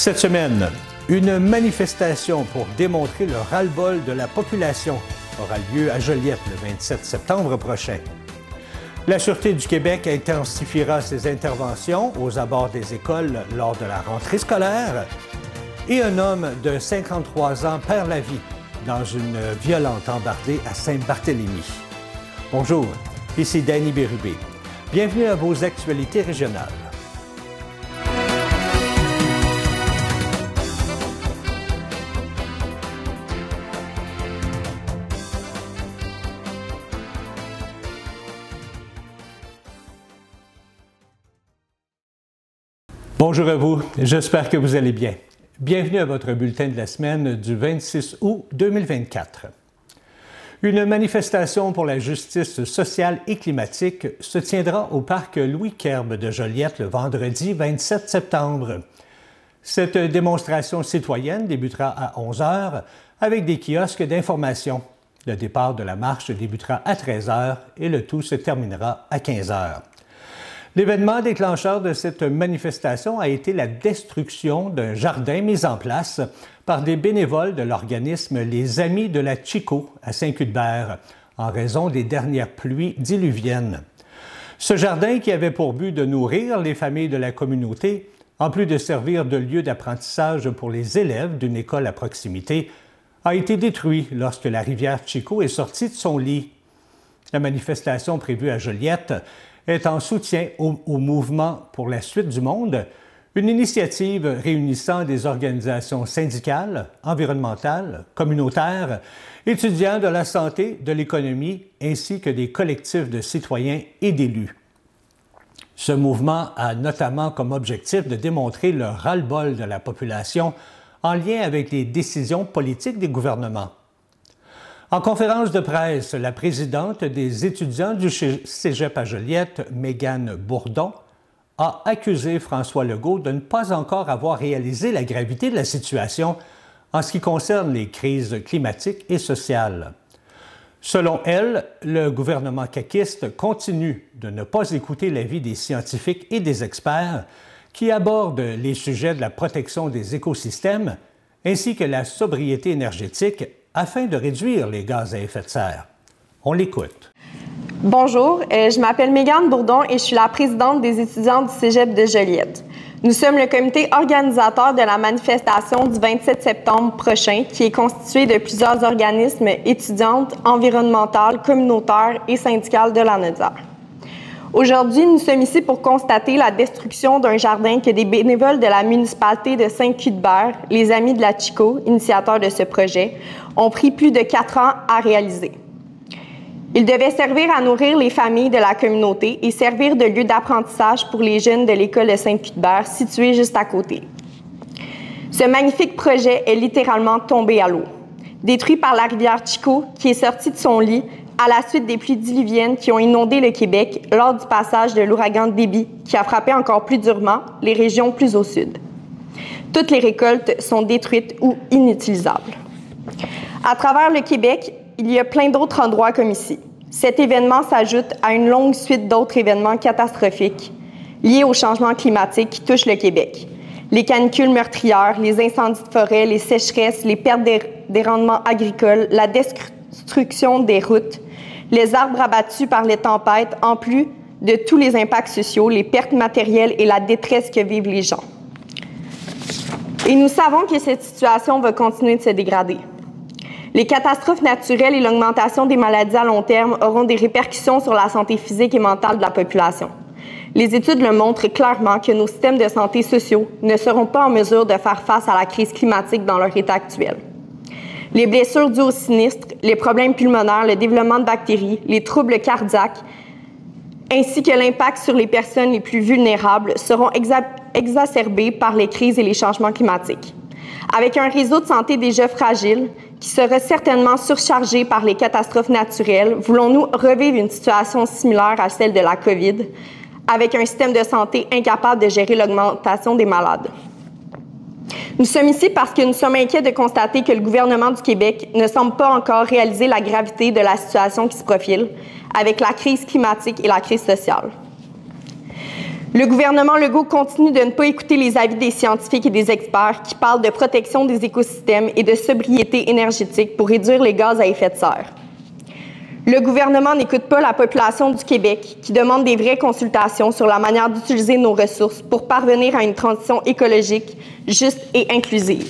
Cette semaine, une manifestation pour démontrer le ras-le-bol de la population aura lieu à Joliette le 27 septembre prochain. La Sûreté du Québec intensifiera ses interventions aux abords des écoles lors de la rentrée scolaire et un homme de 53 ans perd la vie dans une violente embardée à Saint-Barthélemy. Bonjour, ici Danny Bérubé. Bienvenue à vos actualités régionales. Bonjour à vous, j'espère que vous allez bien. Bienvenue à votre bulletin de la semaine du 26 août 2024. Une manifestation pour la justice sociale et climatique se tiendra au parc Louis-Querbe de Joliette le vendredi 27 septembre. Cette démonstration citoyenne débutera à 11 h avec des kiosques d'information. Le départ de la marche débutera à 13 h et le tout se terminera à 15 h. L'événement déclencheur de cette manifestation a été la destruction d'un jardin mis en place par des bénévoles de l'organisme Les Amis de la Chico à Saint-Cuthbert en raison des dernières pluies diluviennes. Ce jardin, qui avait pour but de nourrir les familles de la communauté, en plus de servir de lieu d'apprentissage pour les élèves d'une école à proximité, a été détruit lorsque la rivière Chico est sortie de son lit. La manifestation prévue à Joliette est en soutien au mouvement pour la suite du monde, une initiative réunissant des organisations syndicales, environnementales, communautaires, étudiants de la santé, de l'économie, ainsi que des collectifs de citoyens et d'élus. Ce mouvement a notamment comme objectif de démontrer le ras-le-bol de la population en lien avec les décisions politiques des gouvernements. En conférence de presse, la présidente des étudiants du Cégep à Joliette, Mégane Bourdon, a accusé François Legault de ne pas encore avoir réalisé la gravité de la situation en ce qui concerne les crises climatiques et sociales. Selon elle, le gouvernement caquiste continue de ne pas écouter l'avis des scientifiques et des experts qui abordent les sujets de la protection des écosystèmes ainsi que la sobriété énergétique afin de réduire les gaz à effet de serre. On l'écoute. Bonjour, je m'appelle Mégane Bourdon et je suis la présidente des étudiants du Cégep de Joliette. Nous sommes le comité organisateur de la manifestation du 27 septembre prochain qui est constitué de plusieurs organismes étudiantes, environnementales, communautaires et syndicales de la Nodière. Aujourd'hui, nous sommes ici pour constater la destruction d'un jardin que des bénévoles de la municipalité de Saint-Cuthbert, les Amis de la Chico, initiateurs de ce projet, ont pris plus de 4 ans à réaliser. Il devait servir à nourrir les familles de la communauté et servir de lieu d'apprentissage pour les jeunes de l'école de Saint-Cuthbert, située juste à côté. Ce magnifique projet est littéralement tombé à l'eau, détruit par la rivière Chico qui est sortie de son lit à la suite des pluies diluviennes qui ont inondé le Québec lors du passage de l'ouragan Déby qui a frappé encore plus durement les régions plus au sud. Toutes les récoltes sont détruites ou inutilisables. À travers le Québec, il y a plein d'autres endroits comme ici. Cet événement s'ajoute à une longue suite d'autres événements catastrophiques liés au changement climatique qui touchent le Québec. Les canicules meurtrières, les incendies de forêt, les sécheresses, les pertes des rendements agricoles, la destruction des routes, les arbres abattus par les tempêtes, en plus de tous les impacts sociaux, les pertes matérielles et la détresse que vivent les gens. Et nous savons que cette situation va continuer de se dégrader. Les catastrophes naturelles et l'augmentation des maladies à long terme auront des répercussions sur la santé physique et mentale de la population. Les études le montrent clairement que nos systèmes de santé sociaux ne seront pas en mesure de faire face à la crise climatique dans leur état actuel. Les blessures dues aux sinistres, les problèmes pulmonaires, le développement de bactéries, les troubles cardiaques, ainsi que l'impact sur les personnes les plus vulnérables seront exacerbés par les crises et les changements climatiques. Avec un réseau de santé déjà fragile, qui sera certainement surchargé par les catastrophes naturelles, voulons-nous revivre une situation similaire à celle de la COVID, avec un système de santé incapable de gérer l'augmentation des malades? Nous sommes ici parce que nous sommes inquiets de constater que le gouvernement du Québec ne semble pas encore réaliser la gravité de la situation qui se profile avec la crise climatique et la crise sociale. Le gouvernement Legault continue de ne pas écouter les avis des scientifiques et des experts qui parlent de protection des écosystèmes et de sobriété énergétique pour réduire les gaz à effet de serre. Le gouvernement n'écoute pas la population du Québec qui demande des vraies consultations sur la manière d'utiliser nos ressources pour parvenir à une transition écologique juste et inclusive.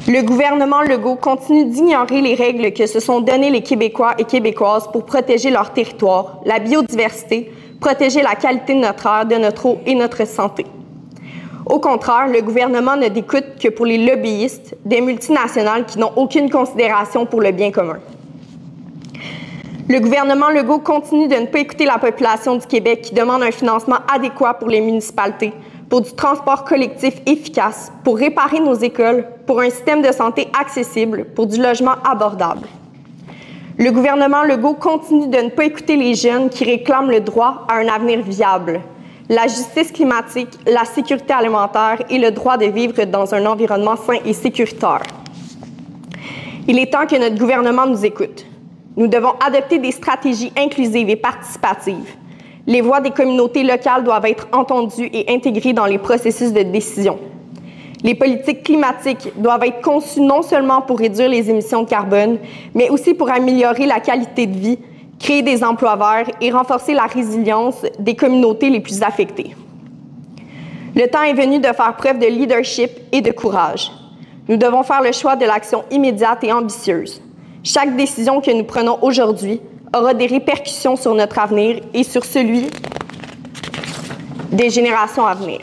Le gouvernement Legault continue d'ignorer les règles que se sont données les Québécois et Québécoises pour protéger leur territoire, la biodiversité, protéger la qualité de notre air, de notre eau et notre santé. Au contraire, le gouvernement ne n'écoute que pour les lobbyistes, des multinationales qui n'ont aucune considération pour le bien commun. Le gouvernement Legault continue de ne pas écouter la population du Québec qui demande un financement adéquat pour les municipalités, pour du transport collectif efficace, pour réparer nos écoles, pour un système de santé accessible, pour du logement abordable. Le gouvernement Legault continue de ne pas écouter les jeunes qui réclament le droit à un avenir viable, la justice climatique, la sécurité alimentaire et le droit de vivre dans un environnement sain et sécuritaire. Il est temps que notre gouvernement nous écoute. Nous devons adopter des stratégies inclusives et participatives. Les voix des communautés locales doivent être entendues et intégrées dans les processus de décision. Les politiques climatiques doivent être conçues non seulement pour réduire les émissions de carbone, mais aussi pour améliorer la qualité de vie, créer des emplois verts et renforcer la résilience des communautés les plus affectées. Le temps est venu de faire preuve de leadership et de courage. Nous devons faire le choix de l'action immédiate et ambitieuse. Chaque décision que nous prenons aujourd'hui aura des répercussions sur notre avenir et sur celui des générations à venir.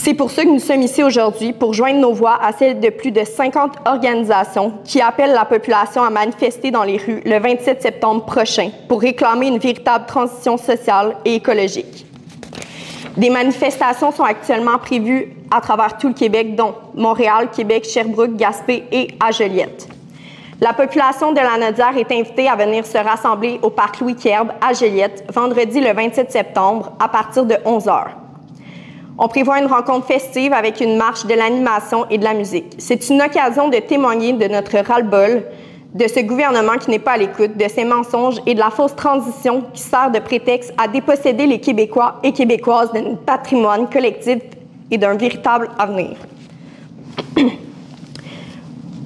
C'est pour ça que nous sommes ici aujourd'hui, pour joindre nos voix à celles de plus de 50 organisations qui appellent la population à manifester dans les rues le 27 septembre prochain pour réclamer une véritable transition sociale et écologique. Des manifestations sont actuellement prévues à travers tout le Québec, dont Montréal, Québec, Sherbrooke, Gaspé et à Joliette. La population de la Naudière est invitée à venir se rassembler au parc Louis-Querbe à Joliette, vendredi le 27 septembre, à partir de 11 h. On prévoit une rencontre festive avec une marche, de l'animation et de la musique. C'est une occasion de témoigner de notre ras-le-bol, de ce gouvernement qui n'est pas à l'écoute, de ses mensonges et de la fausse transition qui sert de prétexte à déposséder les Québécois et Québécoises d'un patrimoine collectif et d'un véritable avenir.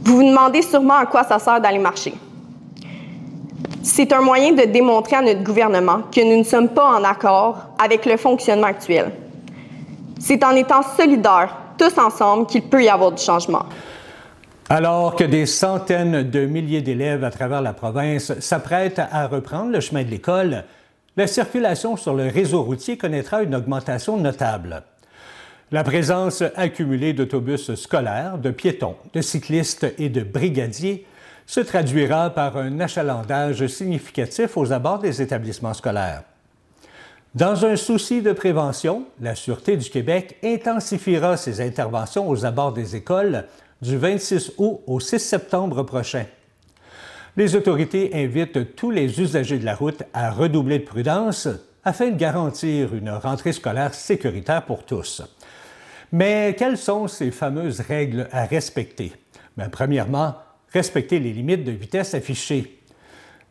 Vous vous demandez sûrement à quoi ça sert d'aller marcher. C'est un moyen de démontrer à notre gouvernement que nous ne sommes pas en accord avec le fonctionnement actuel. C'est en étant solidaires, tous ensemble, qu'il peut y avoir du changement. Alors que des centaines de milliers d'élèves à travers la province s'apprêtent à reprendre le chemin de l'école, la circulation sur le réseau routier connaîtra une augmentation notable. La présence accumulée d'autobus scolaires, de piétons, de cyclistes et de brigadiers se traduira par un achalandage significatif aux abords des établissements scolaires. Dans un souci de prévention, la Sûreté du Québec intensifiera ses interventions aux abords des écoles du 26 août au 6 septembre prochain. Les autorités invitent tous les usagers de la route à redoubler de prudence afin de garantir une rentrée scolaire sécuritaire pour tous. Mais quelles sont ces fameuses règles à respecter? Bien, premièrement, respecter les limites de vitesse affichées.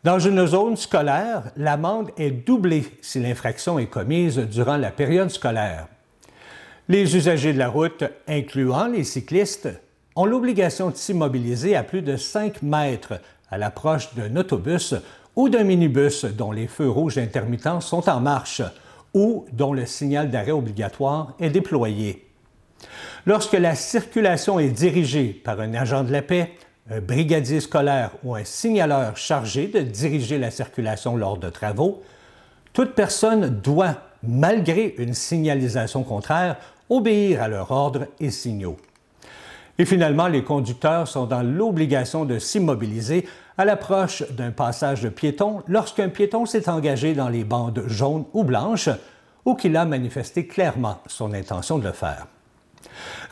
Dans une zone scolaire, l'amende est doublée si l'infraction est commise durant la période scolaire. Les usagers de la route, incluant les cyclistes, ont l'obligation de s'immobiliser à plus de 5 mètres à l'approche d'un autobus ou d'un minibus dont les feux rouges intermittents sont en marche ou dont le signal d'arrêt obligatoire est déployé. Lorsque la circulation est dirigée par un agent de la paix, un brigadier scolaire ou un signaleur chargé de diriger la circulation lors de travaux, toute personne doit, malgré une signalisation contraire, obéir à leurs ordres et signaux. Et finalement, les conducteurs sont dans l'obligation de s'immobiliser à l'approche d'un passage piéton lorsqu'un piéton s'est engagé dans les bandes jaunes ou blanches ou qu'il a manifesté clairement son intention de le faire.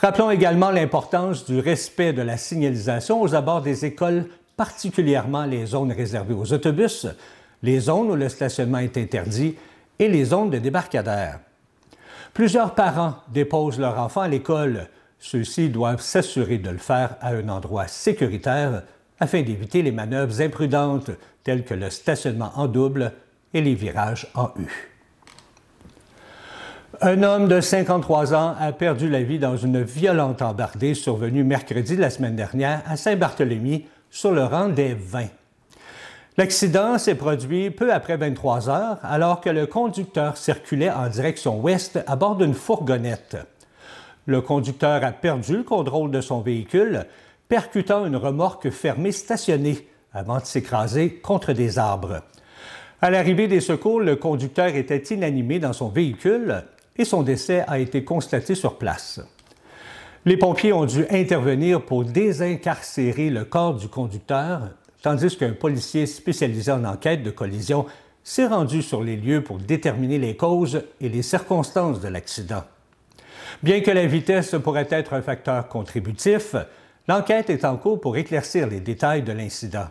Rappelons également l'importance du respect de la signalisation aux abords des écoles, particulièrement les zones réservées aux autobus, les zones où le stationnement est interdit et les zones de débarcadère. Plusieurs parents déposent leurs enfants à l'école. Ceux-ci doivent s'assurer de le faire à un endroit sécuritaire afin d'éviter les manœuvres imprudentes telles que le stationnement en double et les virages en U. Un homme de 53 ans a perdu la vie dans une violente embardée survenue mercredi de la semaine dernière à Saint-Barthélemy, sur le rang des Vins. L'accident s'est produit peu après 23 heures, alors que le conducteur circulait en direction ouest à bord d'une fourgonnette. Le conducteur a perdu le contrôle de son véhicule, percutant une remorque fermée stationnée avant de s'écraser contre des arbres. À l'arrivée des secours, le conducteur était inanimé dans son véhicule et son décès a été constaté sur place. Les pompiers ont dû intervenir pour désincarcérer le corps du conducteur, tandis qu'un policier spécialisé en enquête de collision s'est rendu sur les lieux pour déterminer les causes et les circonstances de l'accident. Bien que la vitesse pourrait être un facteur contributif, l'enquête est en cours pour éclaircir les détails de l'incident.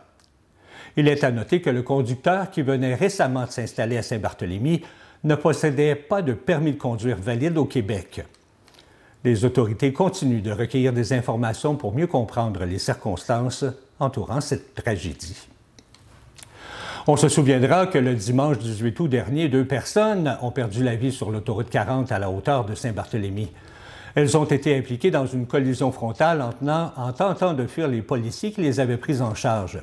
Il est à noter que le conducteur, qui venait récemment de s'installer à Saint-Barthélemy, ne possédait pas de permis de conduire valide au Québec. Les autorités continuent de recueillir des informations pour mieux comprendre les circonstances entourant cette tragédie. On se souviendra que le dimanche 18 août dernier, 2 personnes ont perdu la vie sur l'autoroute 40 à la hauteur de Saint-Barthélemy. Elles ont été impliquées dans une collision frontale en tentant de fuir les policiers qui les avaient prises en charge.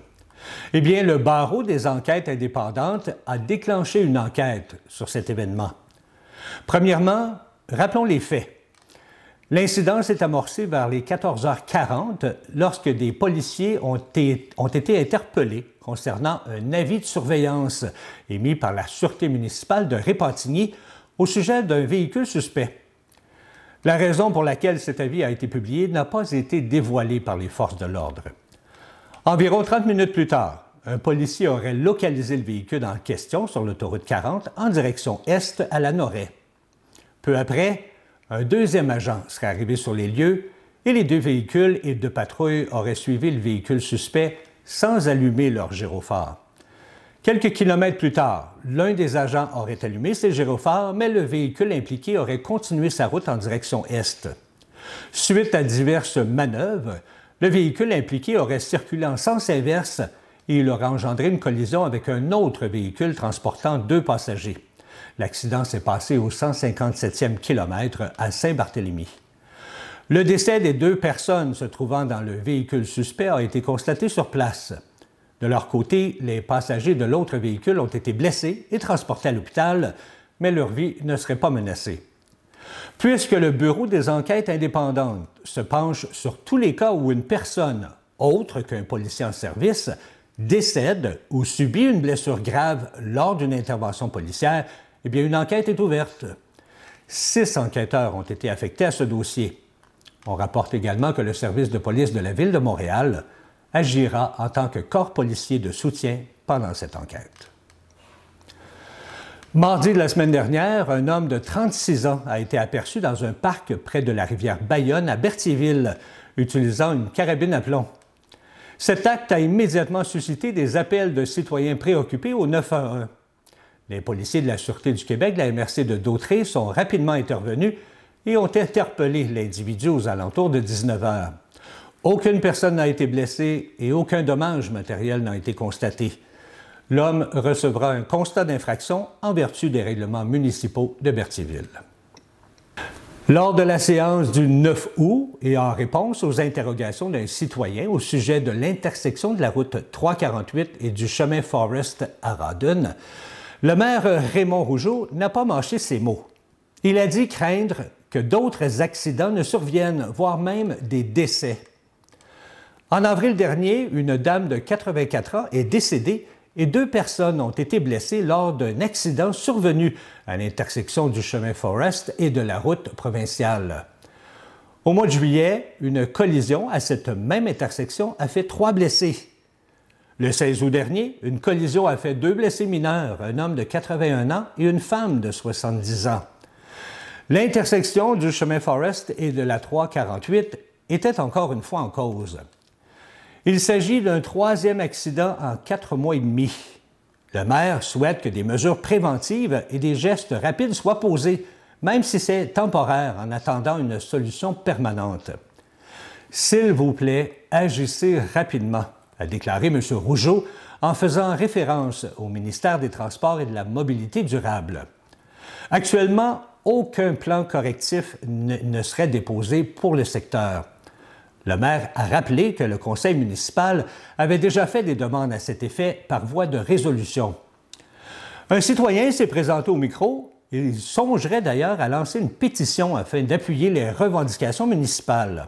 Eh bien, le barreau des enquêtes indépendantes a déclenché une enquête sur cet événement. Premièrement, rappelons les faits. L'incident s'est amorcé vers les 14h40 lorsque des policiers ont été interpellés concernant un avis de surveillance émis par la Sûreté municipale de Repentigny au sujet d'un véhicule suspect. La raison pour laquelle cet avis a été publié n'a pas été dévoilée par les forces de l'ordre. Environ 30 minutes plus tard, un policier aurait localisé le véhicule en question sur l'autoroute 40 en direction est à la Noret. Peu après, un deuxième agent serait arrivé sur les lieux et les 2 véhicules et de patrouille auraient suivi le véhicule suspect sans allumer leur gyrophare. Quelques kilomètres plus tard, l'un des agents aurait allumé ses gyrophares, mais le véhicule impliqué aurait continué sa route en direction est. Suite à diverses manœuvres, le véhicule impliqué aurait circulé en sens inverse et il aurait engendré une collision avec un autre véhicule transportant 2 passagers. L'accident s'est passé au 157e kilomètre à Saint-Barthélemy. Le décès des 2 personnes se trouvant dans le véhicule suspect a été constaté sur place. De leur côté, les passagers de l'autre véhicule ont été blessés et transportés à l'hôpital, mais leur vie ne serait pas menacée. Puisque le Bureau des enquêtes indépendantes se penche sur tous les cas où une personne, autre qu'un policier en service, décède ou subit une blessure grave lors d'une intervention policière, eh bien, une enquête est ouverte. 6 enquêteurs ont été affectés à ce dossier. On rapporte également que le service de police de la Ville de Montréal agira en tant que corps policier de soutien pendant cette enquête. Mardi de la semaine dernière, un homme de 36 ans a été aperçu dans un parc près de la rivière Bayonne à Berthierville, utilisant une carabine à plomb. Cet acte a immédiatement suscité des appels de citoyens préoccupés au 911. Les policiers de la Sûreté du Québec, de la MRC de Dautrey, sont rapidement intervenus et ont interpellé l'individu aux alentours de 19 heures. Aucune personne n'a été blessée et aucun dommage matériel n'a été constaté. L'homme recevra un constat d'infraction en vertu des règlements municipaux de Berthierville. Lors de la séance du 9 août et en réponse aux interrogations d'un citoyen au sujet de l'intersection de la route 348 et du chemin Forest à Rawdon, le maire Raymond Rougeau n'a pas mâché ses mots. Il a dit craindre que d'autres accidents ne surviennent, voire même des décès. En avril dernier, une dame de 84 ans est décédée et 2 personnes ont été blessées lors d'un accident survenu à l'intersection du chemin Forest et de la route provinciale. Au mois de juillet, une collision à cette même intersection a fait 3 blessés. Le 16 août dernier, une collision a fait 2 blessés mineurs, un homme de 81 ans et une femme de 70 ans. L'intersection du chemin Forest et de la 348 était encore une fois en cause. Il s'agit d'un 3e accident en 4 mois et demi. Le maire souhaite que des mesures préventives et des gestes rapides soient posés, même si c'est temporaire, en attendant une solution permanente. « S'il vous plaît, agissez rapidement », a déclaré M. Rougeau en faisant référence au ministère des Transports et de la Mobilité durable. Actuellement, aucun plan correctif ne serait déposé pour le secteur. Le maire a rappelé que le conseil municipal avait déjà fait des demandes à cet effet par voie de résolution. Un citoyen s'est présenté au micro et il songerait d'ailleurs à lancer une pétition afin d'appuyer les revendications municipales.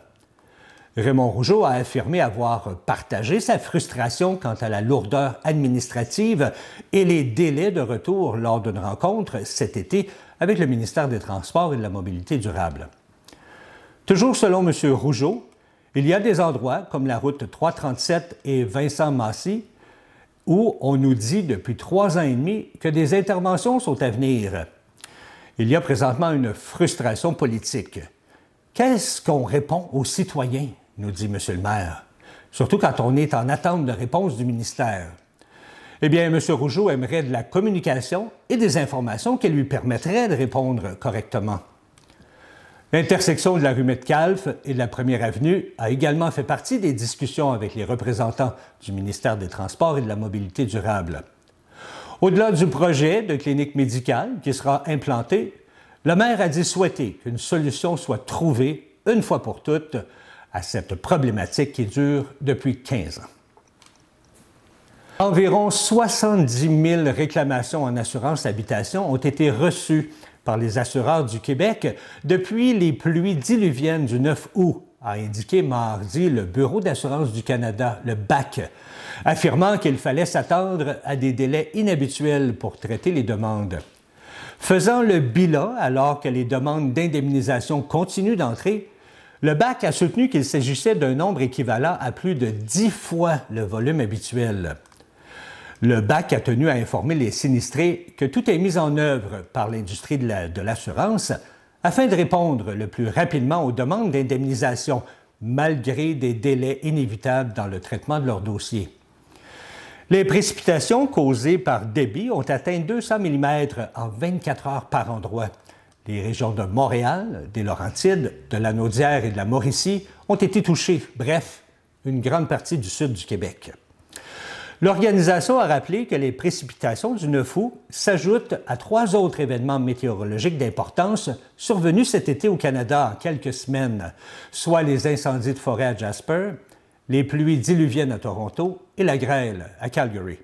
Raymond Rougeau a affirmé avoir partagé sa frustration quant à la lourdeur administrative et les délais de retour lors d'une rencontre cet été avec le ministère des Transports et de la Mobilité durable. Toujours selon M. Rougeau, il y a des endroits, comme la route 337 et Vincent-Massy, où on nous dit depuis 3 ans et demi que des interventions sont à venir. Il y a présentement une frustration politique. Qu'est-ce qu'on répond aux citoyens, nous dit M. le maire, surtout quand on est en attente de réponse du ministère? Eh bien, M. Rougeau aimerait de la communication et des informations qui lui permettraient de répondre correctement. L'intersection de la rue Metcalfe et de la Première Avenue a également fait partie des discussions avec les représentants du ministère des Transports et de la Mobilité durable. Au-delà du projet de clinique médicale qui sera implanté, le maire a dit souhaiter qu'une solution soit trouvée une fois pour toutes à cette problématique qui dure depuis 15 ans. Environ 70 000 réclamations en assurance habitation ont été reçues par les assureurs du Québec depuis les pluies diluviennes du 9 août, a indiqué mardi le Bureau d'assurance du Canada, le BAC, affirmant qu'il fallait s'attendre à des délais inhabituels pour traiter les demandes. Faisant le bilan alors que les demandes d'indemnisation continuent d'entrer, le BAC a soutenu qu'il s'agissait d'un nombre équivalent à plus de 10 fois le volume habituel. Le BAC a tenu à informer les sinistrés que tout est mis en œuvre par l'industrie de l'assurance afin de répondre le plus rapidement aux demandes d'indemnisation, malgré des délais inévitables dans le traitement de leurs dossiers. Les précipitations causées par débit ont atteint 200 mm en 24 heures par endroit. Les régions de Montréal, des Laurentides, de la Naudière et de la Mauricie ont été touchées, bref, une grande partie du sud du Québec. L'organisation a rappelé que les précipitations du 9 août s'ajoutent à 3 autres événements météorologiques d'importance survenus cet été au Canada en quelques semaines, soit les incendies de forêt à Jasper, les pluies diluviennes à Toronto et la grêle à Calgary.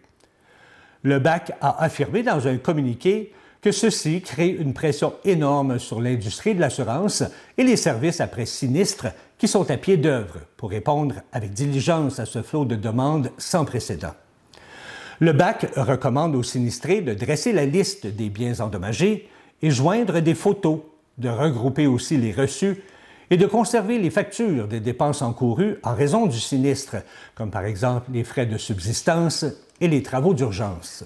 Le BAC a affirmé dans un communiqué que ceci crée une pression énorme sur l'industrie de l'assurance et les services après sinistre qui sont à pied d'œuvre pour répondre avec diligence à ce flot de demandes sans précédent. Le BAC recommande aux sinistrés de dresser la liste des biens endommagés et joindre des photos, de regrouper aussi les reçus et de conserver les factures des dépenses encourues en raison du sinistre, comme par exemple les frais de subsistance et les travaux d'urgence.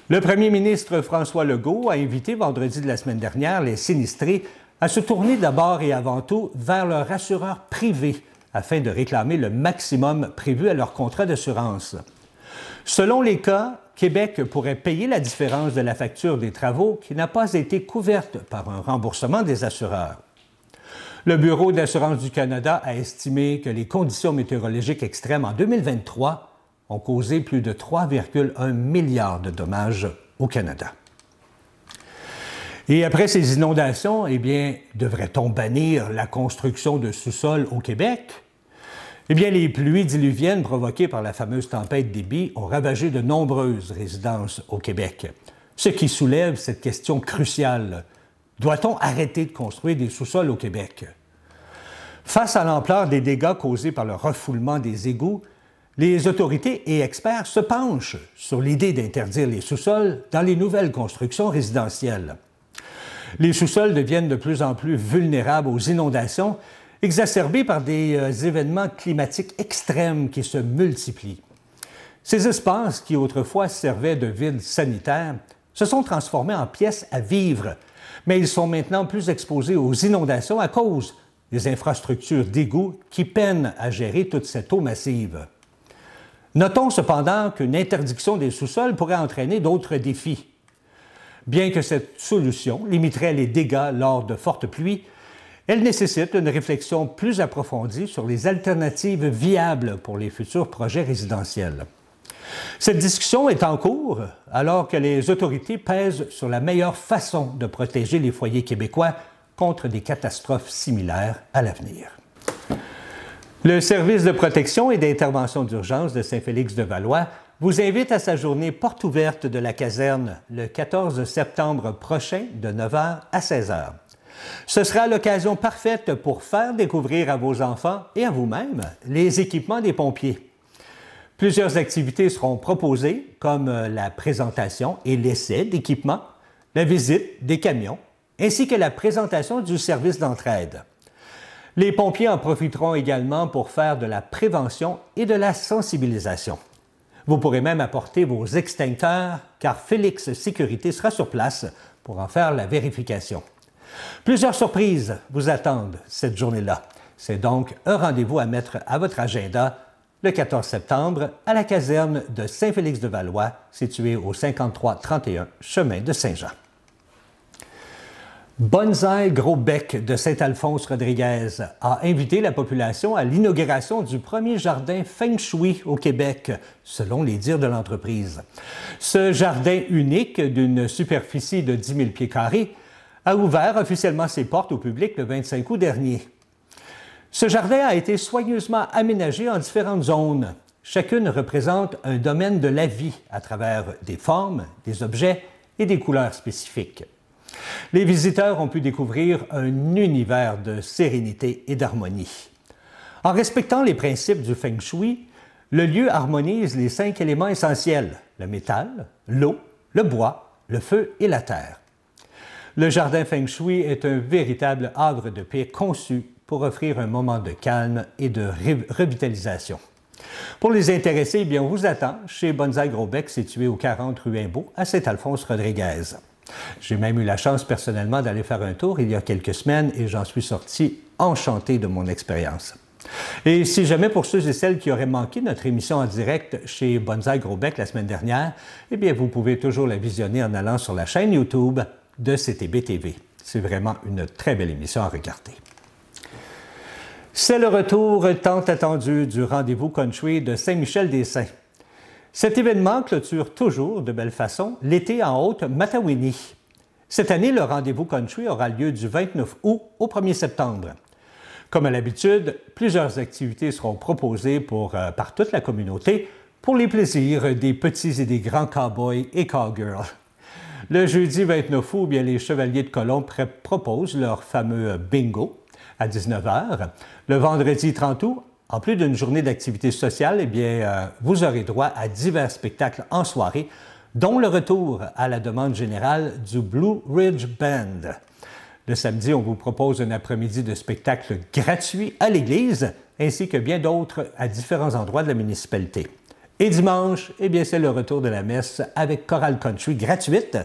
Le premier ministre François Legault a invité vendredi de la semaine dernière les sinistrés à se tourner d'abord et avant tout vers leur assureur privé afin de réclamer le maximum prévu à leur contrat d'assurance. Selon les cas, Québec pourrait payer la différence de la facture des travaux qui n'a pas été couverte par un remboursement des assureurs. Le Bureau d'assurance du Canada a estimé que les conditions météorologiques extrêmes en 2023 ont causé plus de 3,1 milliards de dommages au Canada. Et après ces inondations, eh bien, devrait-on bannir la construction de sous-sols au Québec? Eh bien, les pluies diluviennes provoquées par la fameuse tempête Déby ont ravagé de nombreuses résidences au Québec, ce qui soulève cette question cruciale. Doit-on arrêter de construire des sous-sols au Québec? Face à l'ampleur des dégâts causés par le refoulement des égouts, les autorités et experts se penchent sur l'idée d'interdire les sous-sols dans les nouvelles constructions résidentielles. Les sous-sols deviennent de plus en plus vulnérables aux inondations, exacerbés par des événements climatiques extrêmes qui se multiplient. Ces espaces, qui autrefois servaient de villes sanitaires, se sont transformés en pièces à vivre, mais ils sont maintenant plus exposés aux inondations à cause des infrastructures d'égouts qui peinent à gérer toute cette eau massive. Notons cependant qu'une interdiction des sous-sols pourrait entraîner d'autres défis. Bien que cette solution limiterait les dégâts lors de fortes pluies, elle nécessite une réflexion plus approfondie sur les alternatives viables pour les futurs projets résidentiels. Cette discussion est en cours alors que les autorités pèsent sur la meilleure façon de protéger les foyers québécois contre des catastrophes similaires à l'avenir. Le Service de protection et d'intervention d'urgence de Saint-Félix-de-Valois vous invite à sa journée porte ouverte de la caserne le 14 septembre prochain de 9h à 16h. Ce sera l'occasion parfaite pour faire découvrir à vos enfants et à vous-même les équipements des pompiers. Plusieurs activités seront proposées, comme la présentation et l'essai d'équipements, la visite des camions, ainsi que la présentation du service d'entraide. Les pompiers en profiteront également pour faire de la prévention et de la sensibilisation. Vous pourrez même apporter vos extincteurs, car Félix Sécurité sera sur place pour en faire la vérification. Plusieurs surprises vous attendent cette journée-là. C'est donc un rendez-vous à mettre à votre agenda le 14 septembre à la caserne de Saint-Félix-de-Valois, située au 5331 chemin de Saint-Jean. Bonsaï Gros Bec de Saint-Alphonse-Rodriguez a invité la population à l'inauguration du premier jardin Feng Shui au Québec, selon les dires de l'entreprise. Ce jardin unique, d'une superficie de 10 000 pieds carrés, a ouvert officiellement ses portes au public le 25 août dernier. Ce jardin a été soigneusement aménagé en différentes zones. Chacune représente un domaine de la vie à travers des formes, des objets et des couleurs spécifiques. Les visiteurs ont pu découvrir un univers de sérénité et d'harmonie. En respectant les principes du Feng Shui, le lieu harmonise les 5 éléments essentiels, le métal, l'eau, le bois, le feu et la terre. Le jardin Feng Shui est un véritable havre de paix conçu pour offrir un moment de calme et de revitalisation. Pour les intéressés, eh bien, on vous attend chez Bonsaï Gros Bec, situé au 40 rue Imbeau, à Saint-Alphonse-Rodriguez. J'ai même eu la chance personnellement d'aller faire un tour il y a quelques semaines et j'en suis sorti enchanté de mon expérience. Et si jamais pour ceux et celles qui auraient manqué notre émission en direct chez Bonsaï Gros Bec la semaine dernière, eh bien, vous pouvez toujours la visionner en allant sur la chaîne YouTube de CTB TV. C'est vraiment une très belle émission à regarder. C'est le retour tant attendu du rendez-vous country de Saint-Michel-des-Saints. Cet événement clôture toujours de belle façon l'été en Haute-Matawini. Cette année, le rendez-vous country aura lieu du 29 août au 1er septembre. Comme à l'habitude, plusieurs activités seront proposées par toute la communauté pour les plaisirs des petits et des grands cow-boys et cowgirls. Le jeudi 29 août, bien, les Chevaliers de Colomb proposent leur fameux bingo à 19h. Le vendredi 30 août, en plus d'une journée d'activité sociale, eh bien, vous aurez droit à divers spectacles en soirée, dont le retour à la demande générale du Blue Ridge Band. Le samedi, on vous propose un après-midi de spectacles gratuits à l'église, ainsi que bien d'autres à différents endroits de la municipalité. Et dimanche, eh bien, c'est le retour de la messe avec chorale country gratuite,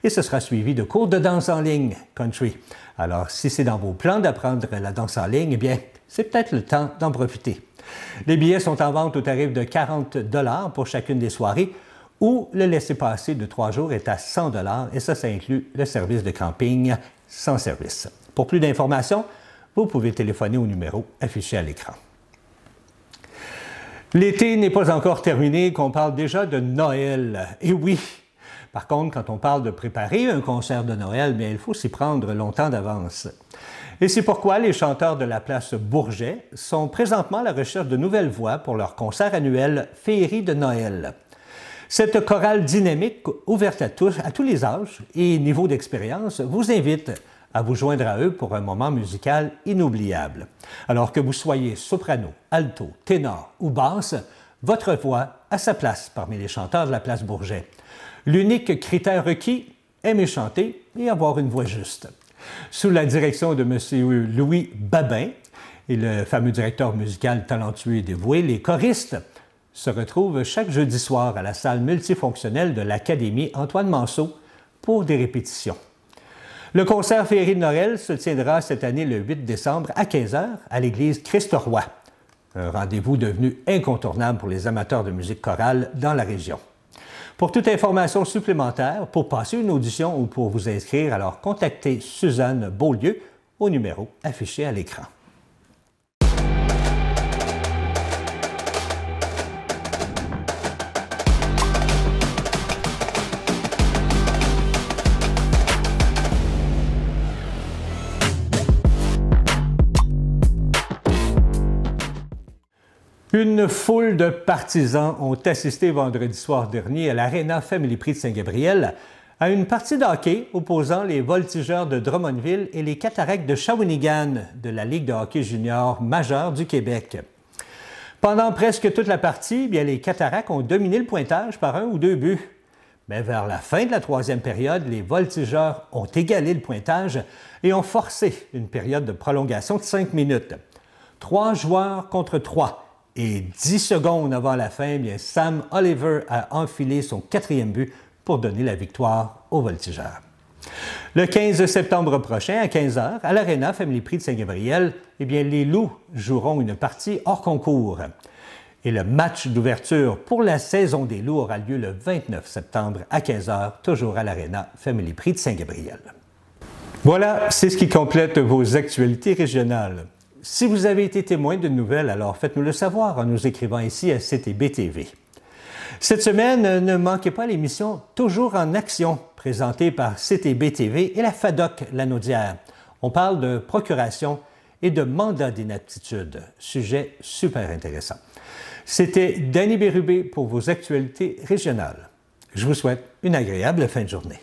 et ce sera suivi de cours de danse en ligne country. Alors, si c'est dans vos plans d'apprendre la danse en ligne, eh bien, c'est peut-être le temps d'en profiter. Les billets sont en vente au tarif de 40 $ pour chacune des soirées, ou le laissez-passer de 3 jours est à 100 $, et ça inclut le service de camping sans service. Pour plus d'informations, vous pouvez téléphoner au numéro affiché à l'écran. L'été n'est pas encore terminé, qu'on parle déjà de Noël. Et oui, par contre, quand on parle de préparer un concert de Noël, bien, il faut s'y prendre longtemps d'avance. Et c'est pourquoi les chanteurs de la place Bourget sont présentement à la recherche de nouvelles voix pour leur concert annuel Féerie de Noël. Cette chorale dynamique, ouverte à tous les âges et niveaux d'expérience, vous invite à vous joindre à eux pour un moment musical inoubliable. Alors que vous soyez soprano, alto, ténor ou basse, votre voix a sa place parmi les chanteurs de la place Bourget. L'unique critère requis, aimer chanter et avoir une voix juste. Sous la direction de M. Louis Babin et le fameux directeur musical talentueux et dévoué, les choristes se retrouvent chaque jeudi soir à la salle multifonctionnelle de l'Académie Antoine Manceau pour des répétitions. Le concert Féerie de Noël se tiendra cette année le 8 décembre à 15h à l'église Christ-Roi. Un rendez-vous devenu incontournable pour les amateurs de musique chorale dans la région. Pour toute information supplémentaire, pour passer une audition ou pour vous inscrire, alors contactez Suzanne Beaulieu au numéro affiché à l'écran. Une foule de partisans ont assisté vendredi soir dernier à l'Arena Family Prix de Saint-Gabriel à une partie de hockey opposant les Voltigeurs de Drummondville et les Cataractes de Shawinigan de la Ligue de hockey junior majeure du Québec. Pendant presque toute la partie, les Cataractes ont dominé le pointage par 1 ou 2 buts. Mais vers la fin de la troisième période, les Voltigeurs ont égalé le pointage et ont forcé une période de prolongation de 5 minutes. 3 joueurs contre 3. Et 10 secondes avant la fin, Sam Oliver a enfilé son 4e but pour donner la victoire aux Voltigeurs. Le 15 septembre prochain, à 15h, à l'Arena Family Prix de Saint-Gabriel, les Loups joueront une partie hors concours. Et le match d'ouverture pour la saison des Loups aura lieu le 29 septembre à 15h, toujours à l'Arena Family Prix de Saint-Gabriel. Voilà, c'est ce qui complète vos actualités régionales. Si vous avez été témoin d'une nouvelle, alors faites-nous le savoir en nous écrivant ici à CTB TV. Cette semaine, ne manquez pas l'émission Toujours en action, présentée par CTB TV et la FADOC Lanaudière. On parle de procuration et de mandat d'inaptitude, sujet super intéressant. C'était Danny Bérubé pour vos actualités régionales. Je vous souhaite une agréable fin de journée.